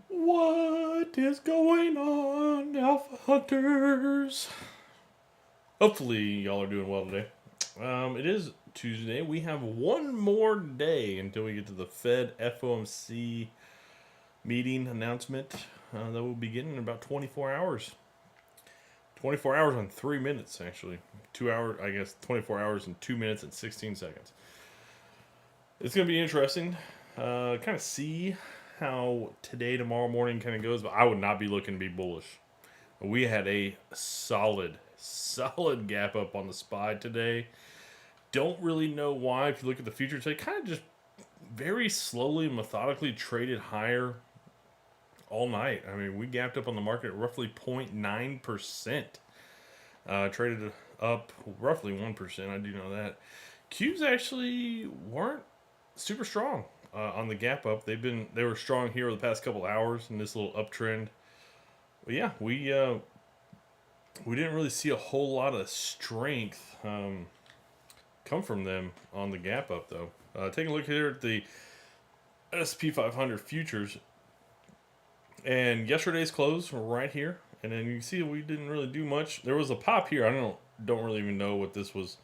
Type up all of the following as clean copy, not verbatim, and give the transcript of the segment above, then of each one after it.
What is going on, Alpha Hunters? Hopefully, y'all are doing well today. It is Tuesday. We have one more day until we get to the Fed FOMC meeting announcement that will begin in about 24 hours. 24 hours and 3 minutes, actually. 2 hours, I guess, 24 hours and 2 minutes and 16 seconds. It's going to be interesting. Kind of see how today, tomorrow morning kind of goes, but I would not be looking to be bullish. We had a solid gap up on the SPY today. Don't really know why. If you look at the futures, they kind of just very slowly, methodically traded higher all night. I mean, we gapped up on the market at roughly 0.9%. Traded up roughly 1%. I do know that. Qs actually weren't super strong on the gap up. They were strong here over the past couple hours in this little uptrend. But yeah, we didn't really see a whole lot of strength come from them on the gap up though. Taking a look here at the SP 500 futures, and yesterday's close right here, and then you see we didn't really do much. There was a pop here. I don't really even know what this was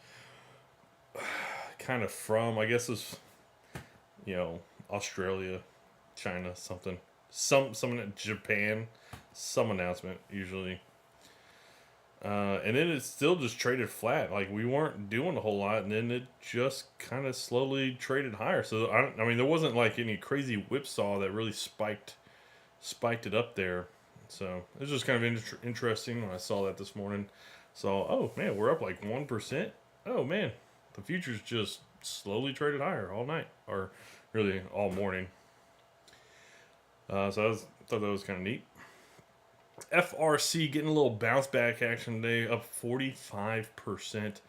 kind of from. I guess it's Australia, China, something, some Japan, some announcement usually. And then it still just traded flat. Like we weren't doing a whole lot, and then it just kind of slowly traded higher. So I mean, there wasn't like any crazy whipsaw that really spiked it up there. So it was just kind of interesting when I saw that this morning. So oh man, we're up like 1%. Oh man, the futures just slowly traded higher all night, or really all morning. So thought that was kind of neat. FRC getting a little bounce back action today, up 45%.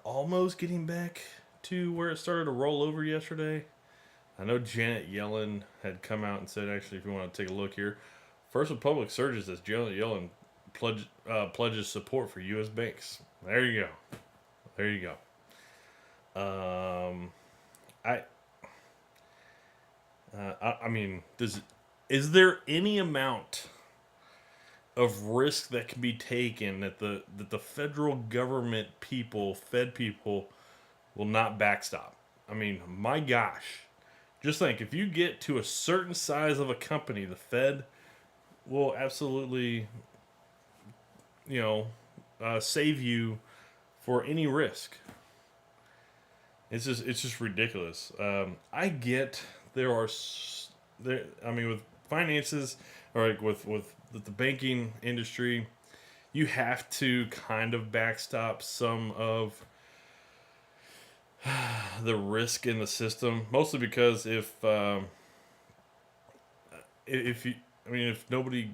Almost getting back to where it started to roll over yesterday. I know Janet Yellen had come out and said, actually, if you want to take a look here, First Republic surges as Janet Yellen pledges support for U.S. banks. There you go. There you go. I I mean, is there any amount of risk that can be taken that the federal government people, Fed people, will not backstop? I mean, my gosh, just think if you get to a certain size of a company, the Fed will absolutely, you know, save you for any risk. It's just ridiculous. I get there are there. I mean, with finances or like with the banking industry, you have to kind of backstop some of the risk in the system. Mostly because if you, I mean, if nobody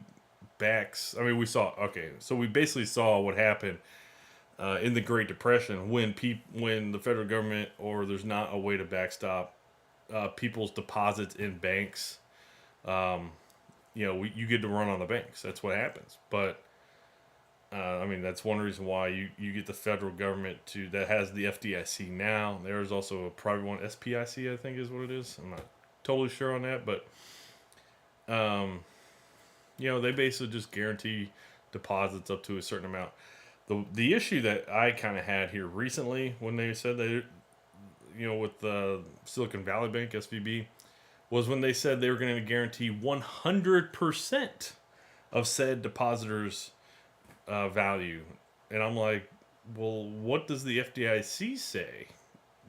backs, I mean, we saw okay, so we basically saw what happened in the Great Depression when the federal government or there's not a way to backstop people's deposits in banks. Um, you get to run on the banks. That's what happens. But I mean, that's one reason why you get the federal government to that has the FDIC now. There's also a private one, SPIC, I think is what it is. I'm not totally sure on that, but um, they basically just guarantee deposits up to a certain amount. The issue that I kind of had here recently when they said they, with the Silicon Valley Bank (SVB), was when they said they were going to guarantee 100% of said depositors' value, and I'm like, well, what does the FDIC say?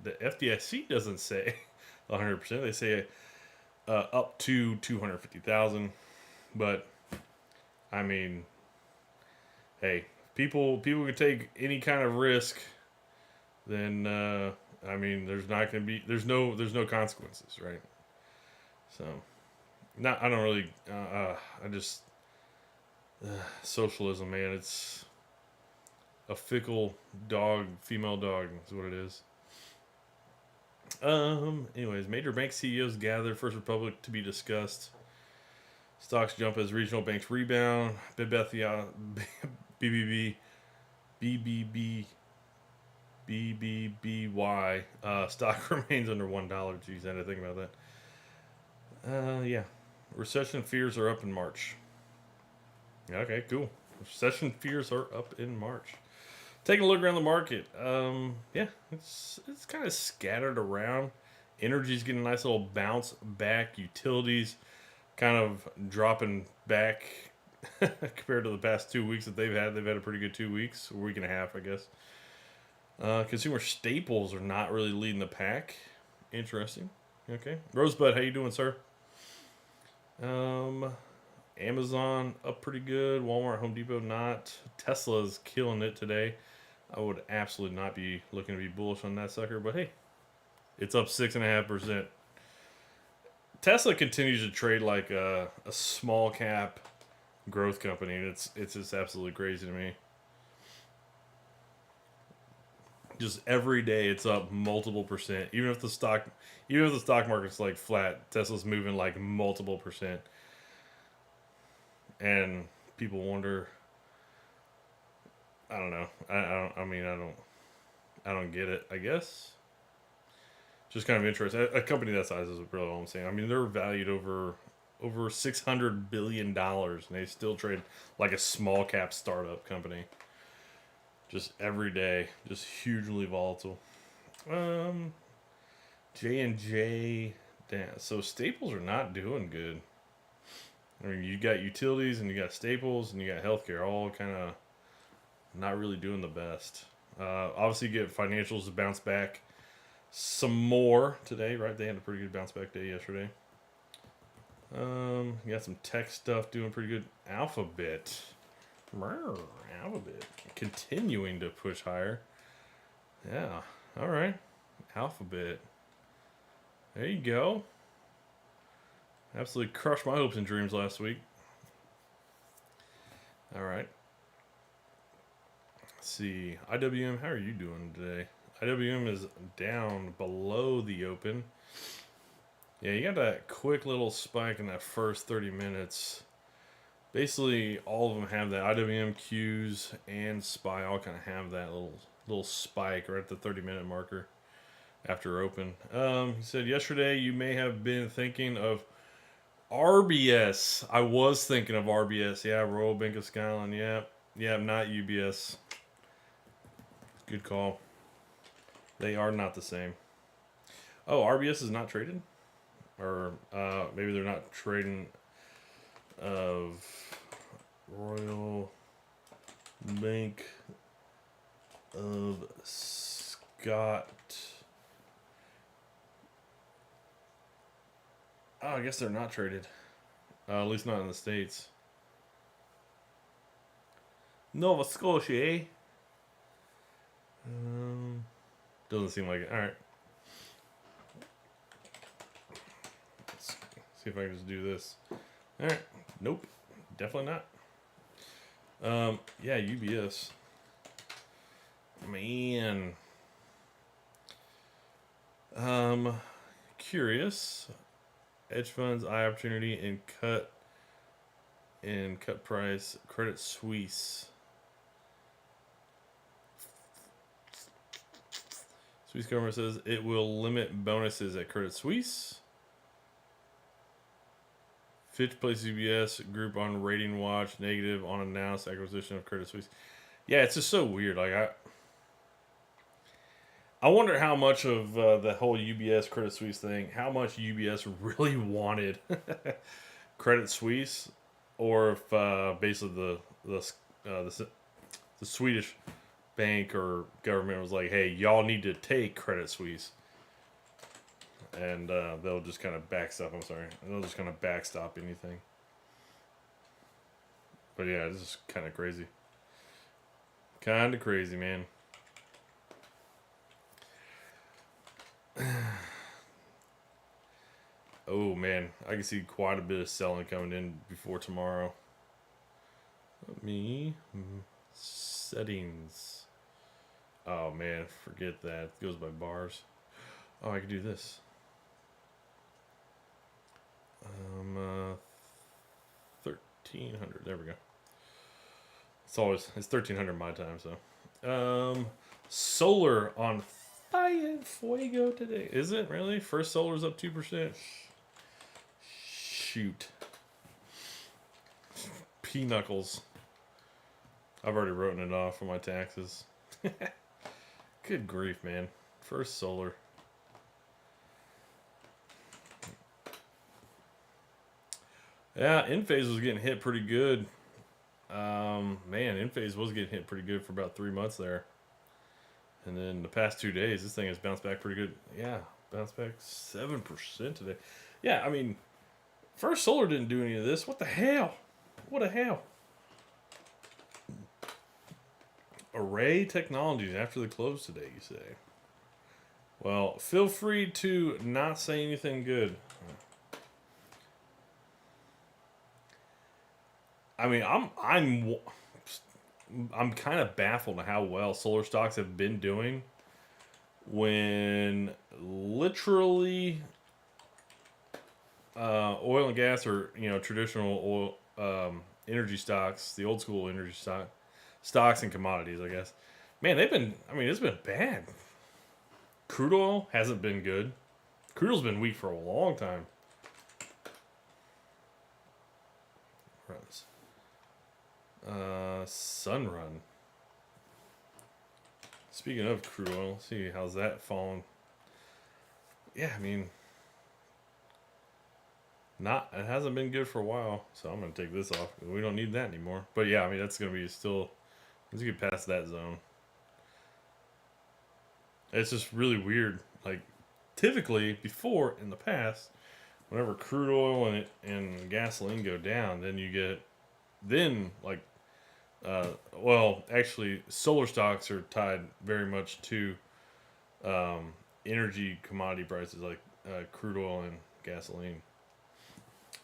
The FDIC doesn't say 100%. They say up to 250,000, but I mean, hey, people can take any kind of risk, then I mean, there's no consequences, right? So, not I don't really I just socialism, man. It's a fickle dog, female dog is what it is. Anyways, major bank CEOs gather. First Republic to be discussed. Stocks jump as regional banks rebound. Bed Bath BBB BBB BBBY stock remains under $1. Geez, I had to think about that. Yeah. Recession fears are up in March. Okay, cool. Recession fears are up in March. Taking a look around the market. Yeah, it's kind of scattered around. Energy's getting a nice little bounce back. Utilities kind of dropping back compared to the past 2 weeks that they've had. They've had a pretty good 2 weeks, a week and a half, I guess. Consumer staples are not really leading the pack. Interesting. Okay, Rosebud, how you doing, sir? Um, Amazon up pretty good. Walmart, Home Depot not. Tesla's killing it today. I would absolutely not be looking to be bullish on that sucker, but hey, it's up 6.5%. Tesla continues to trade like a small cap growth company. It's just absolutely crazy to me. Just every day it's up multiple percent. Even if the stock market's like flat, Tesla's moving like multiple percent. And people wonder, I don't know. I don't get it, I guess. Just kind of interesting. A company that size is really all I'm saying. I mean, they're valued over $600 billion, and they still trade like a small cap startup company. Just every day, just hugely volatile. J&J, so staples are not doing good. I mean, you got utilities and you got staples and you got healthcare, all kind of not really doing the best. Obviously, you get financials to bounce back some more today, right? They had a pretty good bounce back day yesterday. You got some tech stuff doing pretty good. Alphabet continuing to push higher. Yeah, all right. Alphabet. There you go. Absolutely crushed my hopes and dreams last week. All right. Let's see. IWM, how are you doing today? IWM is down below the open. Yeah, you got that quick little spike in that first 30 minutes. Basically, all of them have that. IWM, Qs, and SPY all kind of have that little spike right at the 30-minute marker after open. He said yesterday you may have been thinking of RBS. I was thinking of RBS. Yeah, Royal Bank of Scotland. Yeah, not UBS. Good call. They are not the same. Oh, RBS is not traded? Or maybe they're not trading of Royal Bank of Scott. Oh, I guess they're not traded. At least not in the States. Nova Scotia, eh? Doesn't seem like it. Alright. Let's see if I can just do this. Alright. Nope. Definitely not. Yeah, UBS. Man. Curious. Hedge funds, eye opportunity, and cut price. Credit Suisse. Swiss government says it will limit bonuses at Credit Suisse. Fitch places UBS group on rating watch, negative on announced acquisition of Credit Suisse. Yeah, it's just so weird. Like I wonder how much of the whole UBS Credit Suisse thing, how much UBS really wanted Credit Suisse, or if basically the Swedish bank or government was like, hey, y'all need to take Credit Suisse. And they'll just kind of backstop. They'll just kind of backstop anything. But yeah, this is kind of crazy. Kind of crazy, man. Oh man, I can see quite a bit of selling coming in before tomorrow. Let me settings. Oh man, forget that. It goes by bars. Oh, I can do this. 1300. There we go. It's 1300 my time. So, solar on fire fuego today. Is it really? First solar's up 2%. Shoot. Knuckles. I've already written it off for my taxes. Good grief, man. First Solar. Yeah, Enphase was getting hit pretty good. Man, Enphase was getting hit pretty good for about 3 months there. And then the past 2 days, this thing has bounced back pretty good. Yeah, bounced back 7% today. Yeah, I mean, First Solar didn't do any of this. What the hell? What the hell? Array Technologies after the close today, you say? Well, feel free to not say anything good. I mean, I'm kind of baffled at how well solar stocks have been doing when literally oil and gas, or traditional oil energy stocks, the old school energy stocks and commodities, I guess. Man, it's been bad. Crude oil hasn't been good. Crude oil's been weak for a long time. Runs. Sunrun. Speaking of crude oil, see how's that falling. Yeah, I mean, it hasn't been good for a while, so I'm gonna take this off. We don't need that anymore. But yeah, I mean, that's gonna be still, let's get past that zone. It's just really weird. Like, typically before, in the past, whenever crude oil and gasoline go down, then you get, actually, solar stocks are tied very much to energy commodity prices like crude oil and gasoline.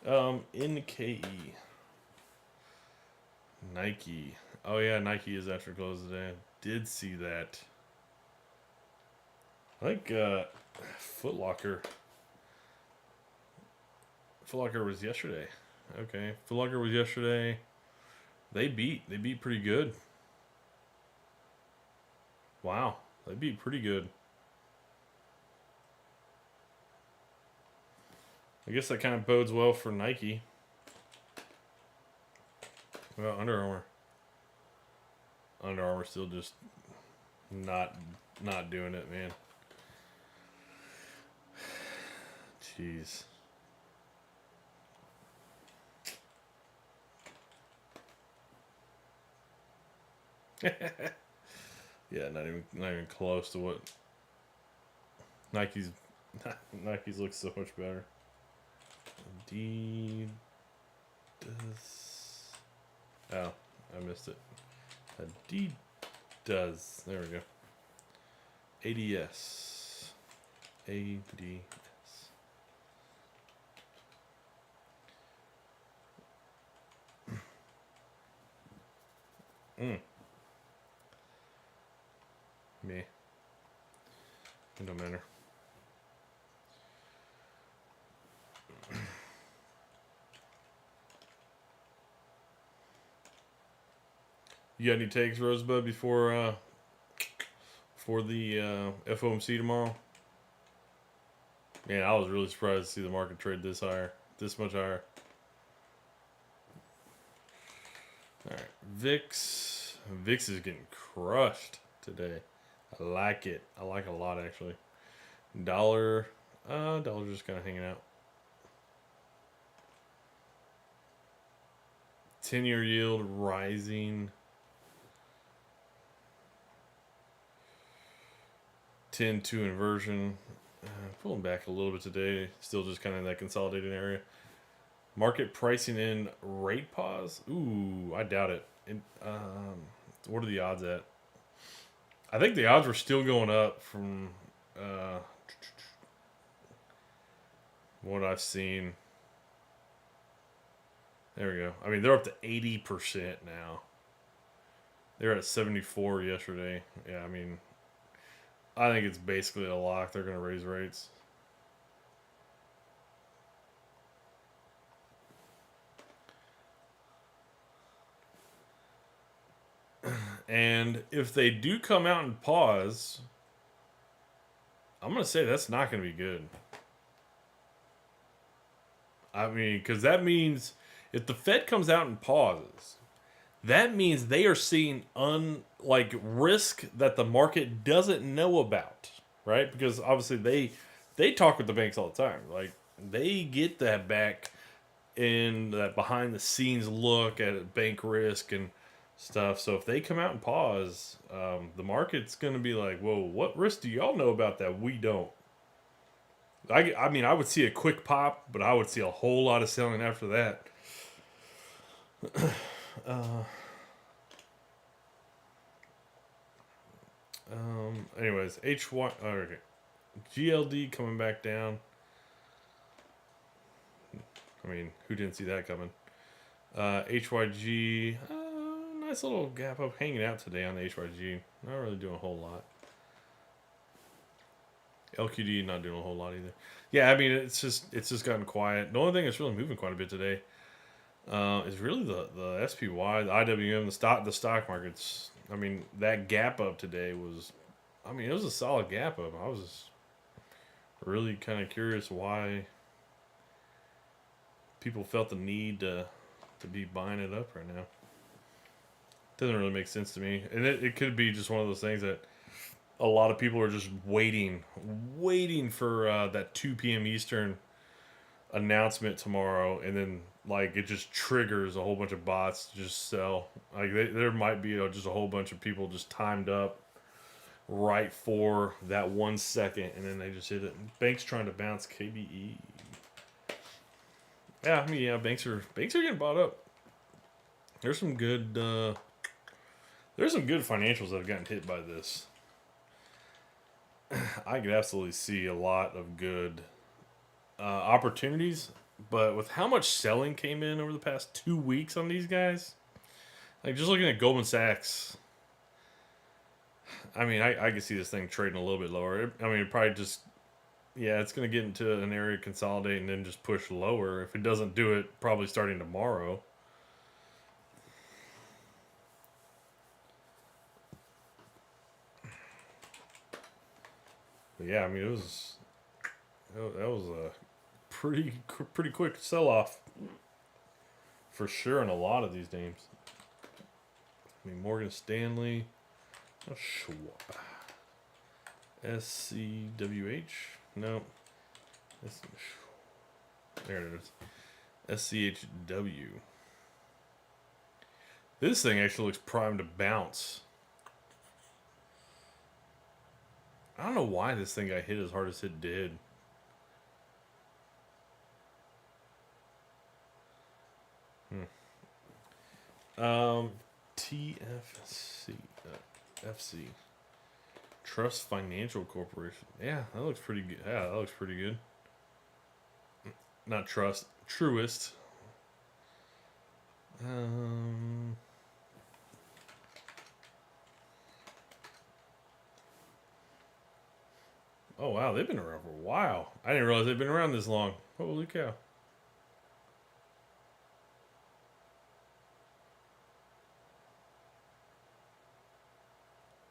NKE. Nike. Oh yeah, Nike is after close today. Did see that. I think Foot Locker. Foot Locker was yesterday. Okay, Foot Locker was yesterday. They beat pretty good. Wow, they beat pretty good. I guess that kind of bodes well for Nike. Well, Under Armour. Under Armour still just not doing it, man. Jeez. Yeah, not even close to what Nike's looks so much better. Adidas. Oh, I missed it. Adidas. There we go. ADS. ADS. Me. It don't matter. You got any takes, Rosebud, before the FOMC tomorrow? Man, I was really surprised to see the market trade this much higher. All right, VIX. VIX is getting crushed today. I like it. I like it a lot, actually. Dollar's just kind of hanging out. 10-year yield rising. 10-2 inversion. Pulling back a little bit today. Still just kind of in that consolidated area. Market pricing in rate pause. Ooh, I doubt it. What are the odds at? I think the odds were still going up from what I've seen. There we go. I mean, they're up to 80% now. They were at 74 yesterday. Yeah, I mean, I think it's basically a lock. They're going to raise rates. And if they do come out and pause, I'm going to say that's not going to be good. I mean, because that means If the Fed comes out and pauses, that means they are seeing risk that the market doesn't know about, right? Because obviously they talk with the banks all the time. Like they get that back in that behind the scenes look at bank risk and stuff. So if they come out and pause, the market's going to be like, "Whoa, what risk do y'all know about that we don't?" I mean, I would see a quick pop, but I would see a whole lot of selling after that. Uh, Anyways, okay. GLD coming back down. I mean, who didn't see that coming? HYG, nice little gap up, hanging out today on the HYG. Not really doing a whole lot. LQD not doing a whole lot either. Yeah, I mean it's just gotten quiet. The only thing that's really moving quite a bit today is really the SPY, the IWM, the stock markets. I mean that gap up today was, I mean it was a solid gap up. I was really kind of curious why people felt the need to be buying it up right now. Doesn't really make sense to me, and it could be just one of those things that a lot of people are just waiting for that 2 p.m. Eastern announcement tomorrow, and then like it just triggers a whole bunch of bots to just sell. Like there might be just a whole bunch of people just timed up right for that 1 second, and then they just hit it. Banks trying to bounce KBE. Yeah, I mean, yeah, banks are getting bought up. There's some good financials that have gotten hit by this. I could absolutely see a lot of good opportunities, but with how much selling came in over the past 2 weeks on these guys, like just looking at Goldman Sachs, I mean, I could see this thing trading a little bit lower. I mean, it probably just, yeah, it's going to get into an area, consolidate, and then just push lower. If it doesn't do it, probably starting tomorrow. But yeah, I mean, that was a pretty quick sell off for sure in a lot of these names. I mean, Morgan Stanley, SCWH, no, there it is, SCHW. This thing actually looks primed to bounce. I don't know why this thing got hit as hard as it did. TFC, FC, Trust Financial Corporation. Yeah, that looks pretty good. Yeah, that looks pretty good. Not Trust, Truist. Oh wow, they've been around for a while. I didn't realize they've been around this long. Holy cow.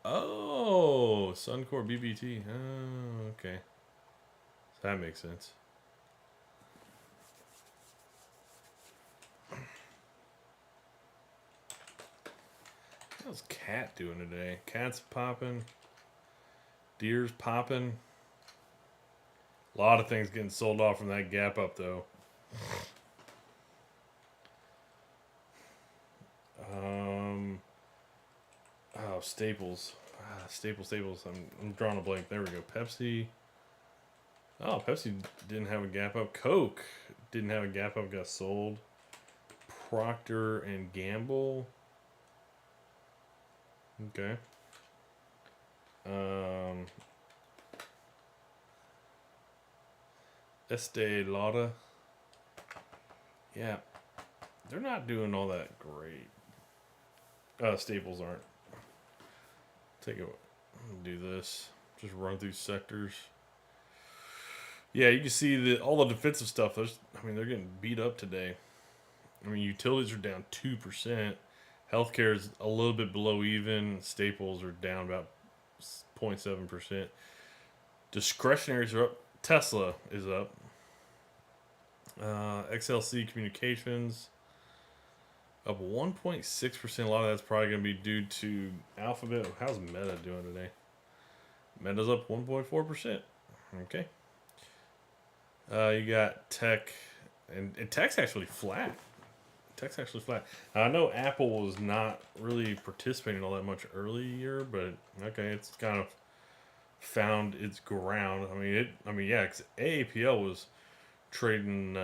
Oh, Suncor BBT. Oh, okay. That makes sense. How's Cat doing today? Cat's popping. Deer's popping. A lot of things getting sold off from that gap up, though. Oh, Staples. Staples. I'm drawing a blank. There we go. Pepsi. Oh, Pepsi didn't have a gap up. Coke didn't have a gap up. Got sold. Procter and Gamble. Okay. Estee Lauder. Yeah, they're not doing all that great. Staples aren't. Take it. Do this. Just run through sectors. Yeah, you can see all the defensive stuff. They're getting beat up today. I mean, utilities are down 2%. Healthcare is a little bit below even. Staples are down about 0.7%. Discretionaries are up. Tesla is up. XLC Communications Up 1.6%. A lot of that's probably going to be due to Alphabet. How's Meta doing today? Meta's up 1.4%. Okay. You got Tech, and Tech's actually flat. Tech's actually flat. I know Apple was not really participating all that much earlier, but okay, it's kind of found its ground. Yeah, 'cause AAPL was trading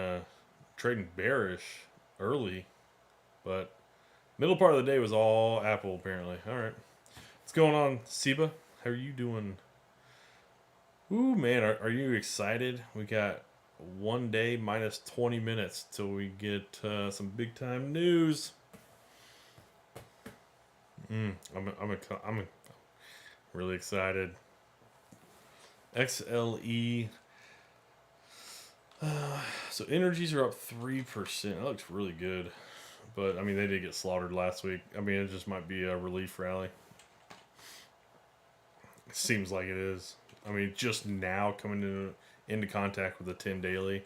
trading bearish early, but middle part of the day was all Apple apparently. All right, what's going on, Siba? How are you doing? Ooh, man, are you excited? We got one day minus 20 minutes till we get some big time news. I'm really excited. XLE. So energies are up 3%. That looks really good. But I mean, they did get slaughtered last week. I mean, it just might be a relief rally. It seems like it is. I mean, just now coming into contact with the 10 daily.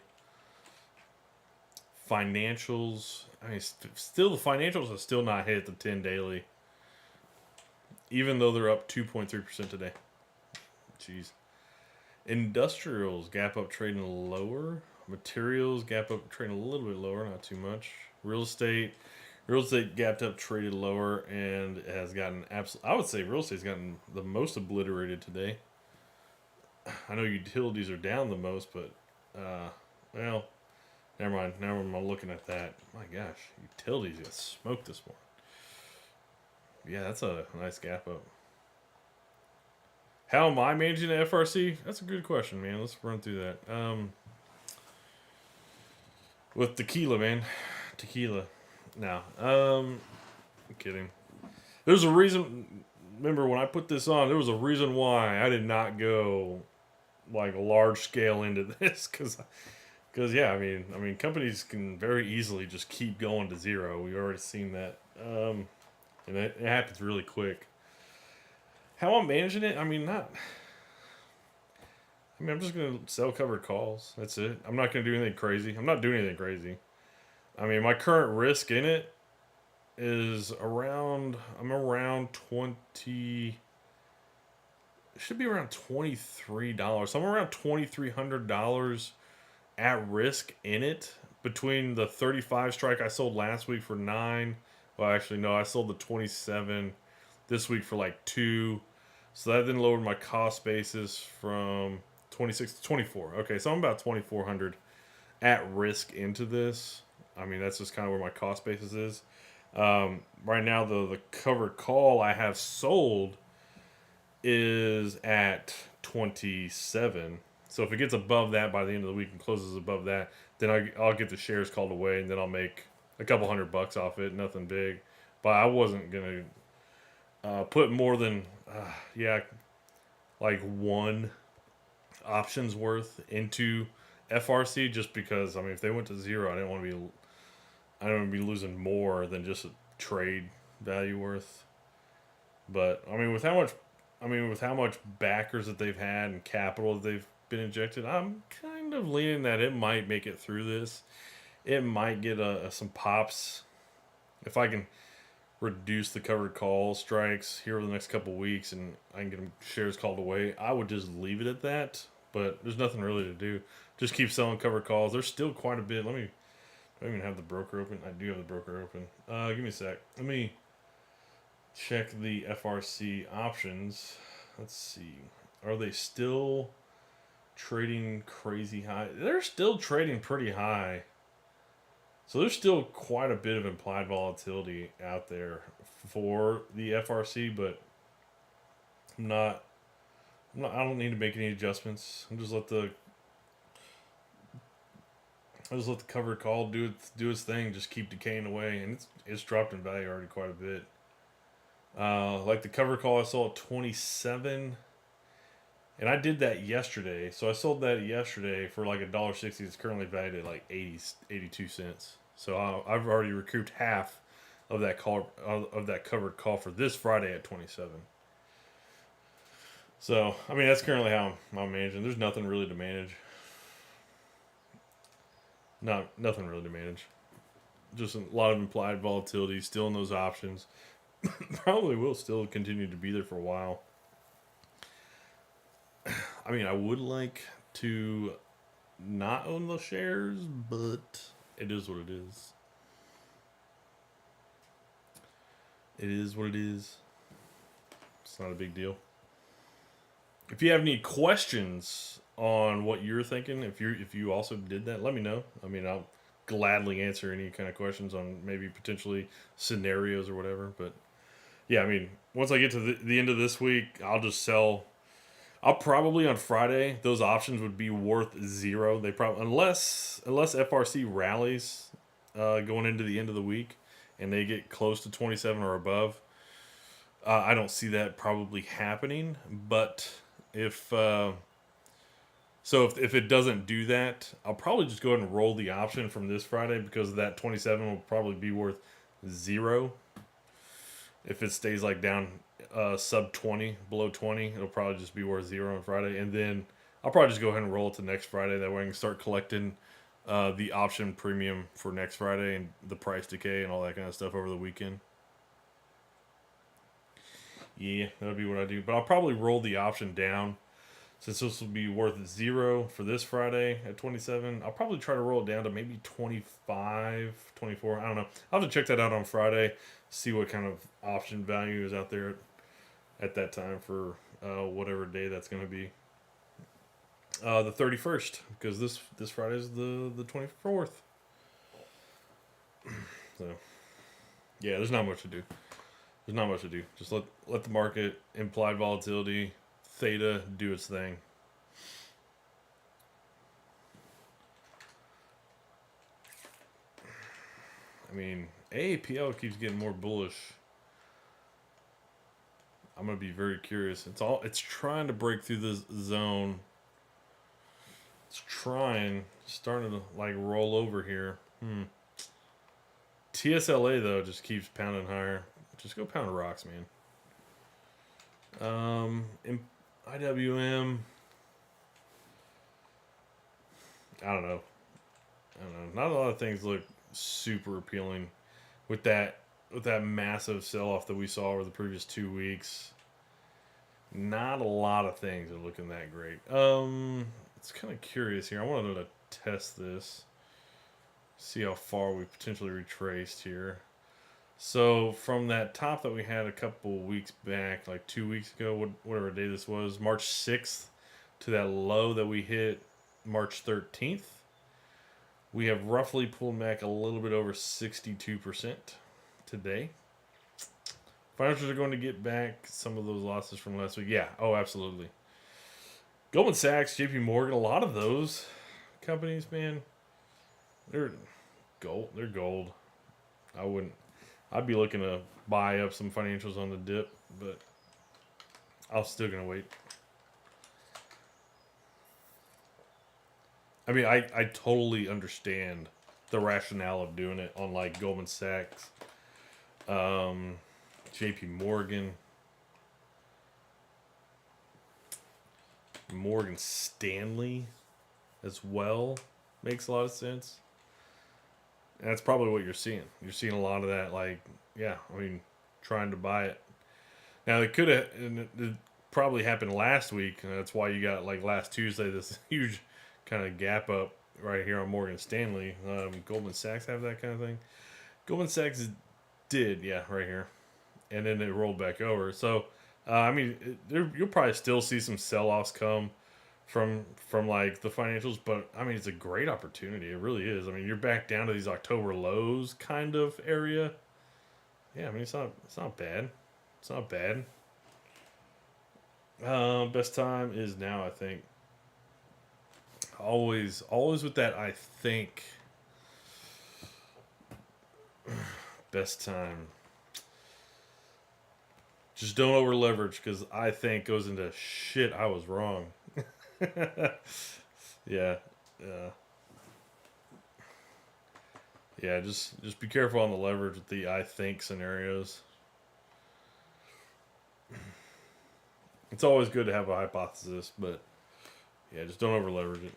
Financials. I mean, still the financials have still not hit the 10 daily, even though they're up 2.3% today. Jeez. Industrials gap up trading lower. Materials gap up trading a little bit lower, not too much. Real estate gapped up, traded lower, and has gotten absolute. I would say real estate's gotten the most obliterated today. I know utilities are down the most, but well, never mind. Now I'm looking at that. My gosh, utilities got smoked this morning. Yeah, that's a nice gap up. How am I managing the FRC? That's a good question, man. Let's run through that. With tequila, man. Tequila. Now, I'm kidding. There's a reason. Remember when I put this on, there was a reason why I did not go like large scale into this because yeah, I mean companies can very easily just keep going to zero. We've already seen that, and it happens really quick. How I'm managing it, I mean not. I mean, I'm just gonna sell covered calls. That's it. I'm not gonna do anything crazy. I'm not doing anything crazy. I mean, my current risk in it is around. I'm around 20. It should be around $23. So I'm around $2,300 at risk in it between the 35 strike I sold last week for 9. Well, actually, no, I sold the 27 this week for like 2. So that then lowered my cost basis from 26 to 24. Okay, so I'm about 2,400 at risk into this. I mean, that's just kind of where my cost basis is. Right now, the covered call I have sold is at 27. So if it gets above that by the end of the week and closes above that, then I'll get the shares called away, and then I'll make a couple $100 off it. Nothing big, but I wasn't gonna put more than yeah, like one options worth into FRC just because I mean if they went to zero, I don't want to be losing more than just a trade value worth. But with how much backers that they've had and capital that they've been injected, I'm kind of leaning that it might make it through this. It might get some pops if I can reduce the covered call strikes here over the next couple weeks, and I can get them shares called away. I would just leave it at that. But there's nothing really to do. Just keep selling covered calls. There's still quite a bit. I don't even have the broker open. I do have the broker open. Give me a sec. Let me check the FRC options. Let's see. Are they still trading crazy high? They're still trading pretty high. So there's still quite a bit of implied volatility out there for the FRC, but I don't need to make any adjustments. I just let the covered call do its thing, just keep decaying away, and it's dropped in value already quite a bit. Like the cover call, I sold at 27, and I did that yesterday. So I sold that yesterday for like $1.60. It's currently valued at like 82 cents. So I've already recouped half of that covered call for this Friday at 27. So I mean that's currently how I'm managing. There's nothing really to manage. Nothing really to manage. just a lot of implied volatility still in those options. Probably will still continue to be there for a while. I mean, I would like to not own those shares, but it is what it is. It is what it is. It's not a big deal. If you have any questions on what you're thinking, if you also did that, let me know. I mean, I'll gladly answer any kind of questions on maybe potentially scenarios or whatever. But yeah, I mean, once I get to the end of this week, I'll just sell. I'll probably on Friday those options would be worth zero. They probably unless FRC rallies going into the end of the week and they get close to 27 or above. I don't see that probably happening, but if if it doesn't do that, I'll probably just go ahead and roll the option from this Friday because that 27 will probably be worth zero. If it stays like down sub 20, below 20, it'll probably just be worth zero on Friday. And then I'll probably just go ahead and roll it to next Friday. That way I can start collecting the option premium for next Friday and the price decay and all that kind of stuff over the weekend. Yeah, that'll be what I do. But I'll probably roll the option down since this will be worth zero for this Friday at 27. I'll probably try to roll it down to maybe 25, 24. I don't know. I'll have to check that out on Friday, see what kind of option value is out there at that time for whatever day that's going to be. The 31st, because this Friday is the 24th. So, yeah, there's not much to do. There's not much to do. Just let the market, implied volatility, theta do its thing. I mean, AAPL keeps getting more bullish. I'm gonna be very curious. It's trying to break through this zone. It's starting to like roll over here. TSLA though just keeps pounding higher. Just go pound rocks, man. IWM. I don't know. Not a lot of things look super appealing with that massive sell-off that we saw over the previous 2 weeks. Not a lot of things are looking that great. It's kind of curious here. I wanted to test this. See how far we potentially retraced here. So from that top that we had a couple weeks back, like 2 weeks ago, whatever day this was, March 6th, to that low that we hit March 13th, we have roughly pulled back a little bit over 62% today. Financials are going to get back some of those losses from last week. Yeah, oh, absolutely. Goldman Sachs, JP Morgan, a lot of those companies, man, they're gold. They're gold. I'd be looking to buy up some financials on the dip, but I'm still going to wait. I mean, I totally understand the rationale of doing it on like Goldman Sachs, JP Morgan, Morgan Stanley as well. Makes a lot of sense. And that's probably what you're seeing. You're seeing a lot of that, like, yeah, I mean, trying to buy it. Now, it could have, it probably happened last week. And that's why you got, like, last Tuesday, this huge kind of gap up right here on Morgan Stanley. Goldman Sachs have that kind of thing. Goldman Sachs did, yeah, right here. And then it rolled back over. So, I mean, you'll probably still see some sell-offs come from like the financials, but I mean, it's a great opportunity. It really is. I mean, you're back down to these October lows kind of area. Yeah, I mean, it's not bad. It's not bad. Best time is now, I think. Always with that, I think. Best time. Just don't over leverage because I think goes into shit. I was wrong. Yeah. Yeah, just be careful on the leverage with the I think scenarios. It's always good to have a hypothesis, but yeah, just don't over leverage it.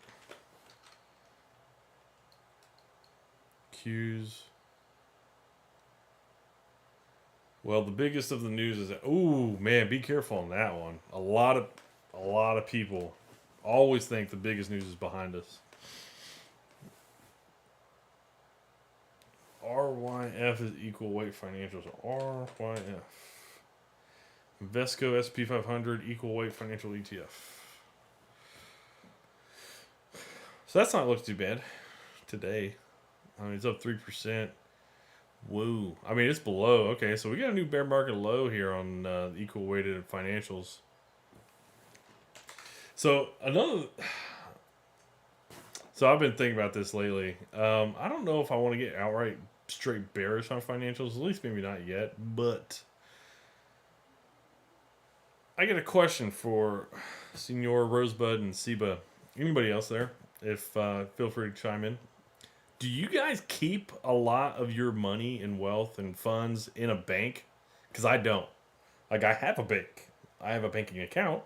Qs. Well, the biggest of the news is that, ooh man, be careful on that one. A lot of people always think the biggest news is behind us. RYF is equal weight financials. RYF. Invesco SP 500 equal weight financial ETF. So that's not looking too bad today. I mean, it's up 3%. Woo. I mean, it's below. Okay, so we got a new bear market low here on the equal weighted financials. So another. So I've been thinking about this lately. I don't know if I want to get outright straight bearish on financials. At least maybe not yet. But I get a question for Senor Rosebud and Seba. Anybody else there? If feel free to chime in. Do you guys keep a lot of your money and wealth and funds in a bank? Because I don't. Like, I have a bank. I have a banking account,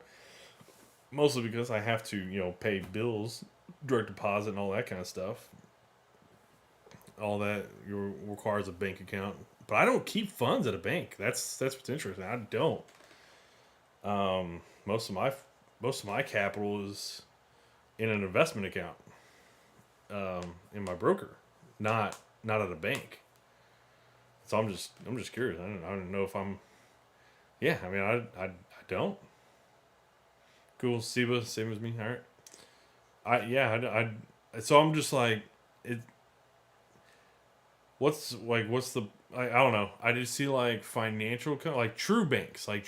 mostly because I have to, pay bills, direct deposit, and all that kind of stuff. All that requires a bank account. But I don't keep funds at a bank. That's what's interesting. I don't. Most of my capital is in an investment account, in my broker, not at a bank. So I'm just curious. I don't know if I'm. Yeah, I mean I don't. Cool, Seba, same as me. All right. I yeah I so I'm just like it. What's the I don't know. I just see like like true banks like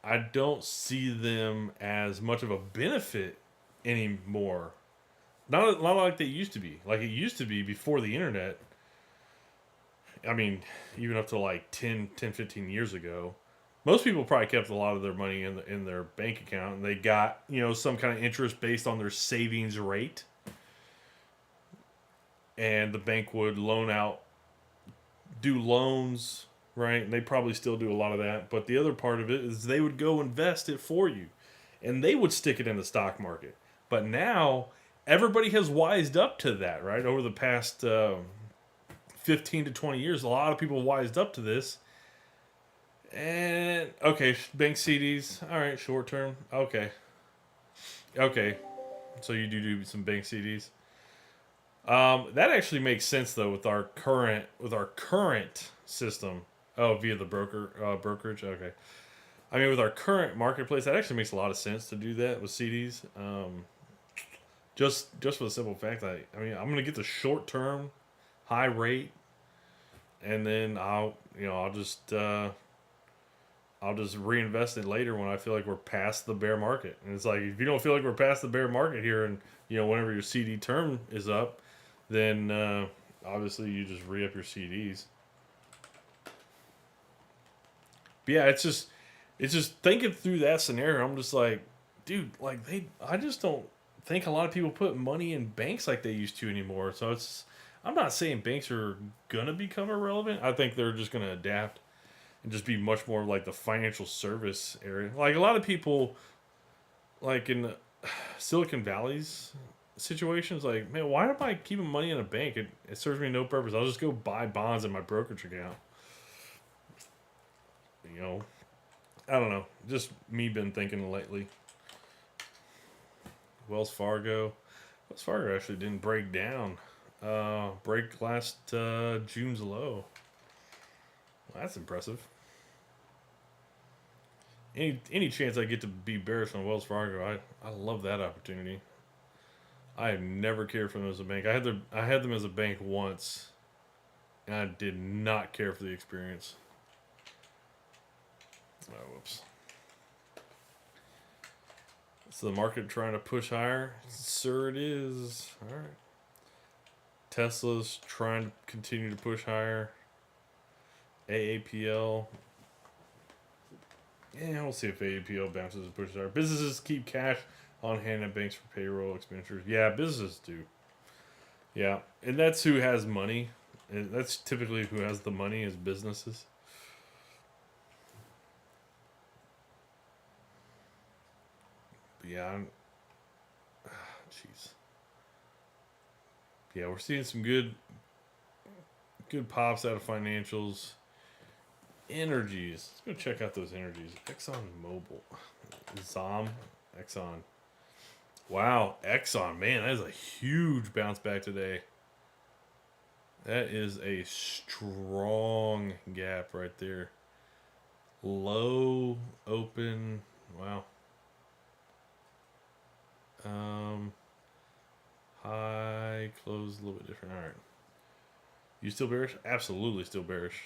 I don't see them as much of a benefit anymore. Not like they used to be. Like it used to be before the internet. I mean, even up to like 15 years ago. Most people probably kept a lot of their money in their bank account and they got, some kind of interest based on their savings rate. And the bank would do loans, right? And they probably still do a lot of that. But the other part of it is they would go invest it for you and they would stick it in the stock market. But now everybody has wised up to that, right? Over the past 15 to 20 years, a lot of people wised up to this. And okay, bank CDs. All right, short term. Okay. So you do some bank CDs. That actually makes sense though with our current system. Oh, via the brokerage. Okay. I mean, with our current marketplace, that actually makes a lot of sense to do that with CDs. Just for the simple fact that I'm gonna get the short term high rate, and then I'll just reinvest it later when I feel like we're past the bear market. And it's like if you don't feel like we're past the bear market here, and whenever your CD term is up, then obviously you just re up your CDs. But yeah, it's just thinking through that scenario. I'm just like, dude, like I just don't think a lot of people put money in banks like they used to anymore. So I'm not saying banks are gonna become irrelevant. I think they're just gonna adapt and just be much more like the financial service area. Like a lot of people, like in Silicon Valley's situations, like, man, why am I keeping money in a bank? It serves me no purpose. I'll just go buy bonds in my brokerage account. You know, I don't know. Just me been thinking lately. Wells Fargo. Wells Fargo actually didn't break down. Break last June's low. Well, that's impressive. Any chance I get to be bearish on Wells Fargo, I love that opportunity. I have never cared for them as a bank. I had them as a bank once, and I did not care for the experience. Oh, whoops. So the market trying to push higher? Sir, it is. All right. Tesla's trying to continue to push higher. AAPL. Yeah, we'll see if AAPL bounces and pushes higher. Businesses keep cash on hand at banks for payroll expenditures. Yeah, businesses do. Yeah, and that's who has money. And that's typically who has the money is businesses. But yeah, jeez. Yeah, we're seeing some good good pops out of financials. Energies. Let's go check out those energies. Exxon Mobil. ZOM. Exxon. Wow. Exxon. Man, that is a huge bounce back today. That is a strong gap right there. Low, open. Wow. High, close, a little bit different. All right. You still bearish? Absolutely still bearish.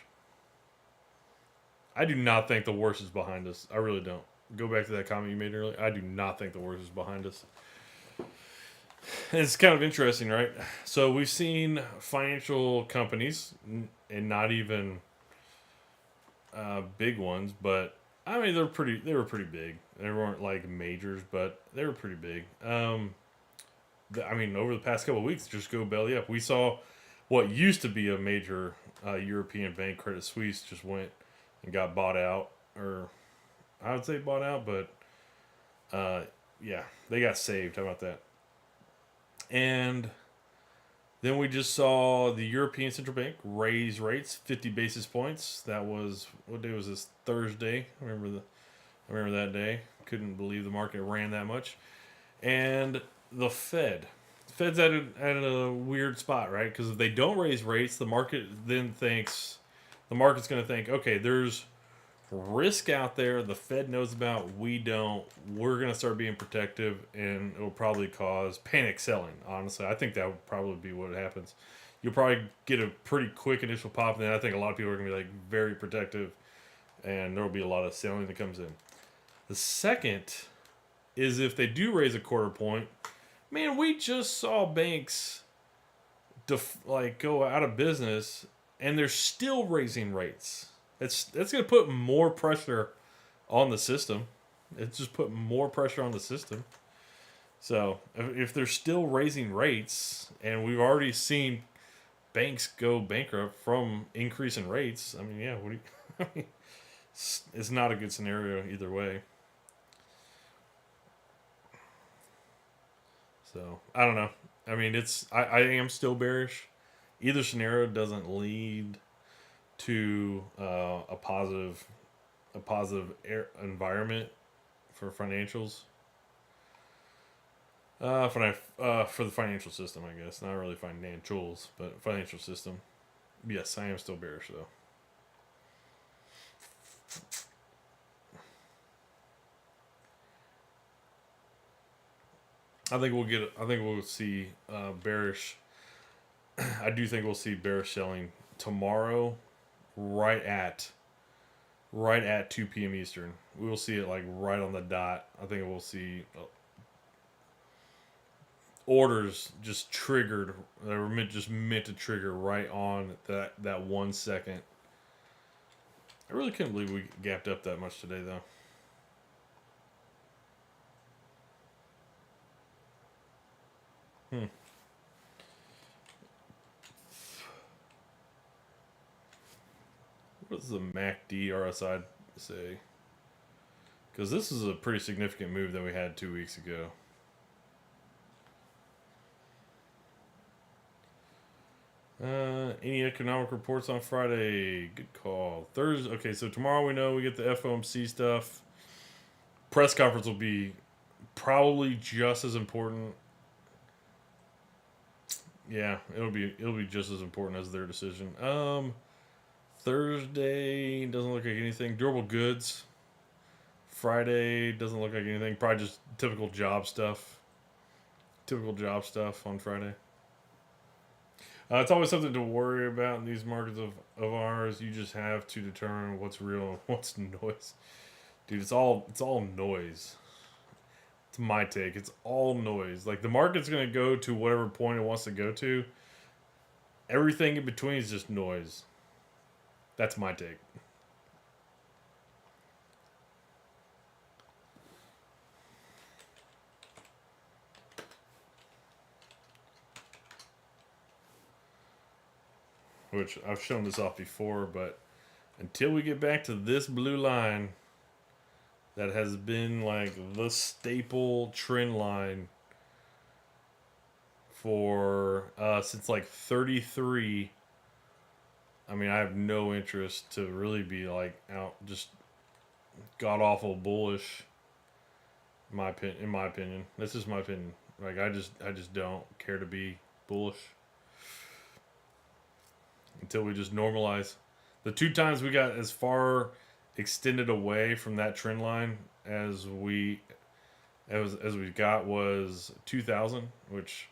I do not think the worst is behind us. I really don't. Go back to that comment you made earlier. I do not think the worst is behind us. And it's kind of interesting, right? So we've seen financial companies, and not even big ones, but I mean they were pretty big. They weren't like majors, but they were pretty big. I mean, over the past couple of weeks, just go belly up. We saw what used to be a major European bank, Credit Suisse, just went and got bought out, or I would say bought out, but yeah, they got saved. How about that? And then we just saw the European Central Bank raise rates 50 basis points. That was, what day was this? Thursday. I remember that day. Couldn't believe the market ran that much. And the Fed's at a weird spot, right? Because if they don't raise rates, the market's going to think, okay, there's risk out there the Fed knows about, we don't. We're going to start being protective, and it will probably cause panic selling. Honestly, I think that would probably be what happens. You'll probably get a pretty quick initial pop, and then I think a lot of people are going to be like very protective, and there will be a lot of selling that comes in. The second is if they do raise a quarter point, man, we just saw banks go out of business, and they're still raising rates. That's going to put more pressure on the system. It's just put more pressure on the system. So if they're still raising rates, and we've already seen banks go bankrupt from increasing rates, I mean, yeah, I mean, it's not a good scenario either way. So I don't know. I mean, I am still bearish. Either scenario doesn't lead to a positive environment for financials. For the financial system, I guess, not really financials, but financial system. Yes, I am still bearish though. I think we'll see bearish. I do think we'll see bearish selling tomorrow, right at 2 p.m. Eastern. We will see it like right on the dot. I think we'll see orders just triggered. They were meant to trigger right on that 1 second. I really couldn't believe we gapped up that much today, though. What does the MACD RSI say? Because this is a pretty significant move that we had 2 weeks ago. Any economic reports on Friday? Good call. Thursday. Okay, so tomorrow we know we get the FOMC stuff. Press conference will be probably just as important. Yeah, it'll be just as important as their decision. Thursday doesn't look like anything. Durable goods. Friday doesn't look like anything. Probably just typical job stuff. Typical job stuff on Friday. It's always something to worry about in these markets of ours. You just have to determine what's real and what's noise. Dude, it's all noise. It's my take. It's all noise. Like, the market's going to go to whatever point it wants to go to. Everything in between is just noise. That's my take. Which I've shown this off before, but until we get back to this blue line that has been like the staple trend line for since like 33 I mean, I have no interest to really be like out just god awful bullish. In my opinion, this is my opinion. Like I just don't care to be bullish until we just normalize. The two times we got as far extended away from that trend line as we got was 2000, which